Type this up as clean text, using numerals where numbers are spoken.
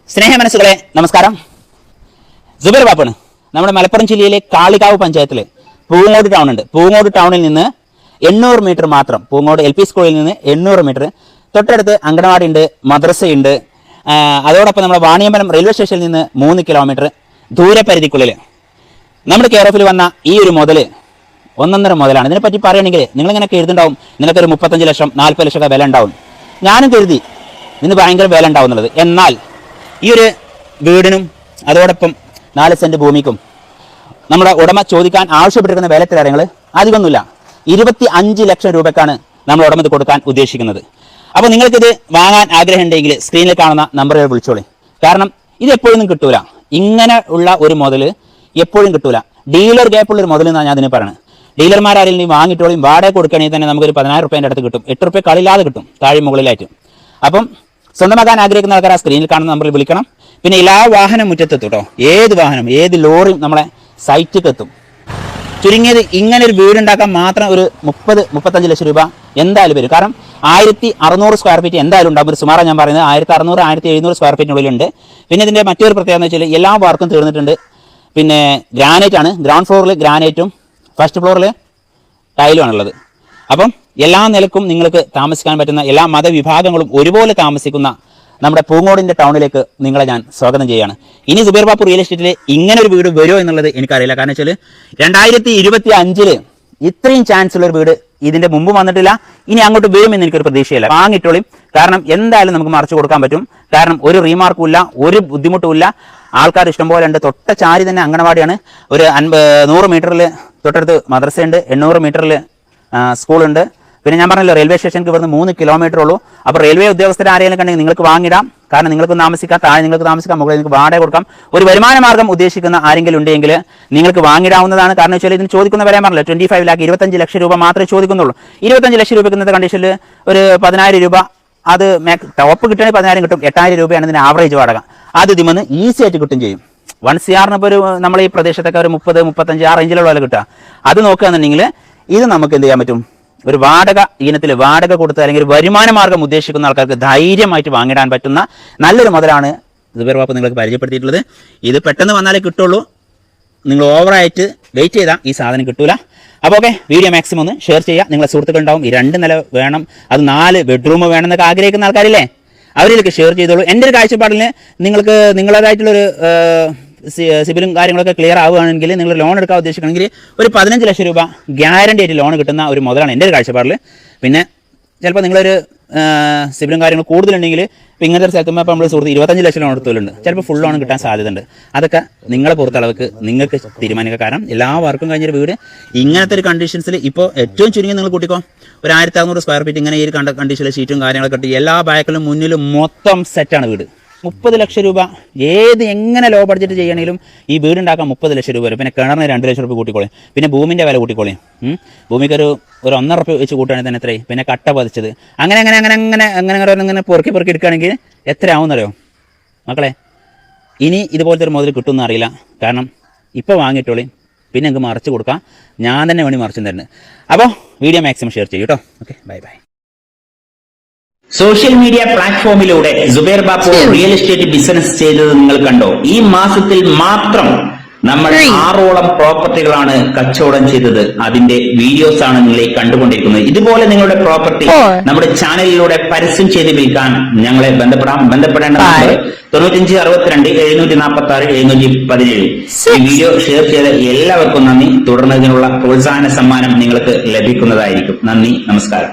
സ്നേഹമനസ്സുകളെ നമസ്കാരം. സുബൈർ ബാപ്പാണ്. നമ്മുടെ മലപ്പുറം ജില്ലയിലെ കാളികാവ് പഞ്ചായത്തിലെ പൂങ്ങോട് ടൗൺ ഉണ്ട്. പൂങ്ങോട് ടൗണിൽ നിന്ന് 800 മീറ്റർ മാത്രം, പൂങ്ങോട് LP സ്കൂളിൽ നിന്ന് 800 മീറ്റർ തൊട്ടടുത്ത് അങ്കണവാടി ഉണ്ട്, മദ്രസയുണ്ട്. അതോടൊപ്പം നമ്മുടെ വാണിയമ്പലം റെയിൽവേ സ്റ്റേഷനിൽ നിന്ന് 3 കിലോമീറ്റർ ദൂരപരിധിക്കുള്ളിൽ നമ്മുടെ കെയർ ഓഫിൽ വന്ന ഈ ഒരു മുതൽ 1.5 മുതലാണ്. ഇതിനെപ്പറ്റി പറയുകയാണെങ്കിൽ നിങ്ങളിങ്ങനെ കരുതുണ്ടാവും നിങ്ങൾക്കൊരു 35 ലക്ഷം 40 ലക്ഷം വില ഉണ്ടാവും. ഞാനും കരുതി ഇതിന് ഭയങ്കര വില ഉണ്ടാവും എന്നുള്ളത്. എന്നാൽ ഈ ഒരു വീടിനും അതോടൊപ്പം 4 സെന്റ് ഭൂമിക്കും നമ്മുടെ ഉടമ ചോദിക്കാൻ ആവശ്യപ്പെട്ടിരിക്കുന്ന വില കാര്യങ്ങൾ അധികമൊന്നുമില്ല. 25 ലക്ഷം രൂപക്കാണ് നമ്മൾ ഉടമ ഇത് കൊടുക്കാൻ ഉദ്ദേശിക്കുന്നത്. അപ്പോൾ നിങ്ങൾക്കിത് വാങ്ങാൻ ആഗ്രഹമുണ്ടെങ്കിൽ സ്ക്രീനിൽ കാണുന്ന നമ്പറുകൾ വിളിച്ചോളി. കാരണം ഇത് എപ്പോഴൊന്നും കിട്ടൂല. ഇങ്ങനെ ഉള്ള ഒരു മുതൽ എപ്പോഴും കിട്ടൂല. ഡീലർ ഗ്യാപ്പുള്ളൊരു മുതൽ എന്നാണ് ഞാൻ അതിന് പറയുന്നത്. ഡീലർമാരാരിൽ നീ വാങ്ങിട്ടോളും വാടക കൊടുക്കണമെങ്കിൽ തന്നെ നമുക്കൊരു 10,000 രൂപേൻ്റെ അടുത്ത് കിട്ടും. 8 രൂപ കളില്ലാതെ കിട്ടും, താഴെ മുകളിലായിട്ട്. അപ്പം സ്വന്തമാക്കാൻ ആഗ്രഹിക്കുന്ന ആൾക്കാർ ആ സ്ക്രീനിൽ കാണുന്ന നമ്പറിൽ വിളിക്കണം. പിന്നെ എല്ലാ വാഹനം മുറ്റത്തെത്തും കേട്ടോ. ഏത് വാഹനം, ഏത് ലോറിയും നമ്മളെ സൈറ്റിലേക്ക് എത്തും. ചുരുങ്ങിയത് ഇങ്ങനെ ഒരു വീടുണ്ടാക്കാൻ മാത്രം ഒരു 30-35 ലക്ഷം രൂപ എന്തായാലും വരും. കാരണം 1600 സ്ക്വയർ ഫീറ്റ് എന്തായാലും ഉണ്ടാകും. ഒരു സുമാറാണ് ഞാൻ പറയുന്നത്. 1600-1700 സ്ക്വയർ ഫീറ്റിനുള്ളിലുണ്ട്. പിന്നെ ഇതിൻ്റെ മറ്റൊരു പ്രത്യേകത എന്ന് വെച്ചാൽ എല്ലാ വർക്കും തീർന്നിട്ടുണ്ട്. പിന്നെ ഗ്രാനൈറ്റ് ആണ്. ഗ്രൗണ്ട് ഫ്ലോറിൽ ഗ്രാനൈറ്റും ഫസ്റ്റ് ഫ്ലോറിൽ ടൈലുമാണുള്ളത്. അപ്പം എല്ലാ നിലക്കും നിങ്ങൾക്ക് താമസിക്കാൻ പറ്റുന്ന എല്ലാ മതവിഭാഗങ്ങളും ഒരുപോലെ താമസിക്കുന്ന നമ്മുടെ പൂങ്ങോടിൻ്റെ ടൗണിലേക്ക് നിങ്ങളെ ഞാൻ സ്വാഗതം ചെയ്യുകയാണ്. ഇനി സുബൈർ ബാപ്പു റിയൽ എസ്റ്റേറ്റിൽ ഇങ്ങനെ ഒരു വീട് വരുമോ എന്നുള്ളത് എനിക്കറിയില്ല. കാരണം വെച്ചാൽ 2025 ഇത്രയും ചാൻസ് ഉള്ള ഒരു വീട് ഇതിന്റെ മുമ്പ് വന്നിട്ടില്ല. ഇനി അങ്ങോട്ട് വരുമെന്ന് എനിക്കൊരു പ്രതീക്ഷയില്ല. വാങ്ങിട്ടോളിയും. കാരണം എന്തായാലും നമുക്ക് മറച്ചു കൊടുക്കാൻ പറ്റും. കാരണം ഒരു റീമാർക്കും ഇല്ല, ഒരു ബുദ്ധിമുട്ടുമില്ല. ആൾക്കാർ ഇഷ്ടംപോലെ ഉണ്ട്. തൊട്ട ചാരി തന്നെ അങ്കണവാടിയാണ്. ഒരു 100 മീറ്ററിൽ തൊട്ടടുത്ത് മദ്രസയുണ്ട്, 800 മീറ്ററിൽ സ്കൂളുണ്ട്. പിന്നെ ഞാൻ പറഞ്ഞല്ലോ റെയിൽവേ സ്റ്റേഷനിൽ ഇവിടുന്ന് 3 കിലോമീറ്റർ ഉള്ളൂ. അപ്പോൾ റെയിൽവേ ഉദ്യോഗസ്ഥർ ആരെങ്കിലും കണ്ടെങ്കിൽ നിങ്ങൾക്ക് വാങ്ങിടാം. കാരണം നിങ്ങൾക്ക് താമസിക്കാം, താഴെ നിങ്ങൾക്ക് താമസിക്കാം, മുകളിൽ നിങ്ങൾക്ക് വാടക കൊടുക്കാം. ഒരു വരുമാന മാർഗ്ഗം ഉദ്ദേശിക്കുന്ന ആരെങ്കിലും ഉണ്ടെങ്കിൽ നിങ്ങൾക്ക് വാങ്ങിടാവുന്നതാണ്. കാരണം വെച്ചാൽ ഇതിന് ചോദിക്കുന്ന വരാൻ പറഞ്ഞല്ലോ 25 ലാഖ് 25 ലക്ഷം രൂപ മാത്രമേ ചോദിക്കുന്നുള്ളൂ. 25 ലക്ഷം രൂപ ഇന്നത്തെ കണ്ടീഷനിൽ ഒരു 10,000 രൂപ അത് ടോപ്പ് കിട്ടണമെങ്കിൽ 10,000 കിട്ടും. 8,000 രൂപയാണ് ഇതിന് ആവറേജ് വാടക. അത് ഇതിമെന്ന് ഈസി ആയിട്ട് കിട്ടും ചെയ്യും. 1 CR ഇപ്പോൾ ഒരു നമ്മൾ ഈ പ്രദേശത്തൊക്കെ ഒരു 30-35 ആ റേഞ്ചിലുള്ള വില കിട്ടുക. അത് നോക്കുകയാണെന്നുണ്ടെങ്കിൽ ഇത് നമുക്ക് എന്ത് ചെയ്യാൻ പറ്റും? ഒരു വാടക ഇനത്തിൽ വാടക കൊടുത്ത് അല്ലെങ്കിൽ ഒരു വരുമാന മാർഗ്ഗം ഉദ്ദേശിക്കുന്ന ആൾക്കാർക്ക് ധൈര്യമായിട്ട് വാങ്ങിടാൻ പറ്റുന്ന നല്ലൊരു മുതലാണ് സുബൈർ ബാപ്പു നിങ്ങൾക്ക് പരിചയപ്പെടുത്തിയിട്ടുള്ളത്. ഇത് പെട്ടെന്ന് വന്നാലേ കിട്ടുള്ളൂ. നിങ്ങൾ ഓവറായിട്ട് വെയിറ്റ് ചെയ്താൽ ഈ സാധനം കിട്ടൂല. അപ്പോൾ ഓക്കെ, വീഡിയോ മാക്സിമം ഒന്ന് ഷെയർ ചെയ്യുക. നിങ്ങളെ സുഹൃത്തുക്കളുണ്ടാവും ഈ 2 നില വേണം, അത് 4 ബെഡ്റൂം വേണം എന്നൊക്കെ ആഗ്രഹിക്കുന്ന ആൾക്കാരില്ലേ, അവരിലേക്ക് ഷെയർ ചെയ്തോളൂ. എൻ്റെ ഒരു കാഴ്ചപ്പാടിൽ നിങ്ങൾക്ക് നിങ്ങളേതായിട്ടുള്ളൊരു സിബിലും കാര്യങ്ങളൊക്കെ ക്ലിയർ ആവുകയാണെങ്കിൽ നിങ്ങൾ ലോൺ എടുക്കാൻ ഉദ്ദേശിക്കണമെങ്കിൽ ഒരു 15 ലക്ഷം രൂപ ഗ്യാരണ്ടി ആയിട്ട് ലോൺ കിട്ടുന്ന ഒരു മുതലാണ് എൻ്റെ ഒരു കാഴ്ചപ്പാടിൽ. പിന്നെ ചിലപ്പോൾ നിങ്ങളൊരു സിബിലും കാര്യങ്ങൾ കൂടുതലുണ്ടെങ്കിൽ ഇപ്പോൾ ഇങ്ങനത്തെ ഒരു സ്ഥലത്തുമ്പോൾ ഇപ്പോൾ നമ്മൾ സുഹൃത്ത് 25 ലക്ഷം ലോൺ എടുത്തുണ്ട്. ചിലപ്പോൾ ഫുൾ ലോൺ കിട്ടാൻ സാധ്യതയുണ്ട്. അതൊക്കെ നിങ്ങളെ പുറത്തളവർക്ക് നിങ്ങൾക്ക് തീരുമാനിക്കുക. കാരണം എല്ലാ വർക്കും കഴിഞ്ഞൊരു വീട് ഇങ്ങനത്തെ ഒരു കണ്ടീഷൻസിൽ ഇപ്പോൾ ഏറ്റവും ചുരുങ്ങി നിങ്ങൾ കൂട്ടിക്കോ ഒരു 1600 സ്ക്വയർ ഫീറ്റ് ഇങ്ങനെ ഈ ഒരു കണ്ടീഷനിൽ ഷീറ്റും കാര്യങ്ങളൊക്കെ ഇട്ട് എല്ലാ ബാക്കിലും മുന്നിലും മൊത്തം സെറ്റാണ് വീട്. 30 ലക്ഷം രൂപ എങ്ങനെ ലോ ബഡ്ജറ്റ് ചെയ്യണമെങ്കിലും ഈ വീടുണ്ടാക്കാൻ 30 ലക്ഷം രൂപ വരും. പിന്നെ കിണറിന് 2 ലക്ഷം രൂപ കൂട്ടിക്കോളയും. പിന്നെ ഭൂമിൻ്റെ വില കൂട്ടിക്കോളയും. ഭൂമിക്ക് ഒരു 1.5 രൂപ വെച്ച് കൂട്ടുകയാണെങ്കിൽ തന്നെ എത്രയും. പിന്നെ കട്ട പതിച്ചത് അങ്ങനെ പൊറുക്കി എടുക്കുകയാണെങ്കിൽ എത്ര ആവുന്നറിയോ മക്കളെ? ഇനി ഇതുപോലത്തെ ഒരു മുതൽ കിട്ടുമെന്ന് അറിയില്ല. കാരണം ഇപ്പോൾ വാങ്ങിയിട്ടോളി, പിന്നെ നിങ്ങൾക്ക് മറിച്ച് കൊടുക്കാം. ഞാൻ തന്നെ വേണ്ടി മറിച്ചും തരുന്നത്. അപ്പോൾ വീഡിയോ മാക്സിമം ഷെയർ ചെയ്യൂ കേട്ടോ. Okay, bye. സോഷ്യൽ മീഡിയ പ്ലാറ്റ്ഫോമിലൂടെ Zubair Bappu real estate business ചെയ്തത് നിങ്ങൾ കണ്ടോ? ഈ മാസത്തിൽ മാത്രം നമ്മൾ 6ഓളം പ്രോപ്പർട്ടികളാണ് കച്ചവടം ചെയ്തത്. അതിന്റെ വീഡിയോസ് ആണ് നിങ്ങൾ ഈ കണ്ടുകൊണ്ടിരിക്കുന്നത്. ഇതുപോലെ നിങ്ങളുടെ പ്രോപ്പർട്ടി നമ്മുടെ ചാനലിലൂടെ പരസ്യം ചെയ്ത് വിൽക്കാൻ ഞങ്ങളെ ബന്ധപ്പെടേണ്ട നമ്പർ 9562 746 717. ഈ വീഡിയോ ഷെയർ ചെയ്ത എല്ലാവർക്കും നന്ദി. തുടർന്ന് ഇതിനുള്ള പ്രോത്സാഹന സമ്മാനം നിങ്ങൾക്ക് ലഭിക്കുന്നതായിരിക്കും. നന്ദി, നമസ്കാരം.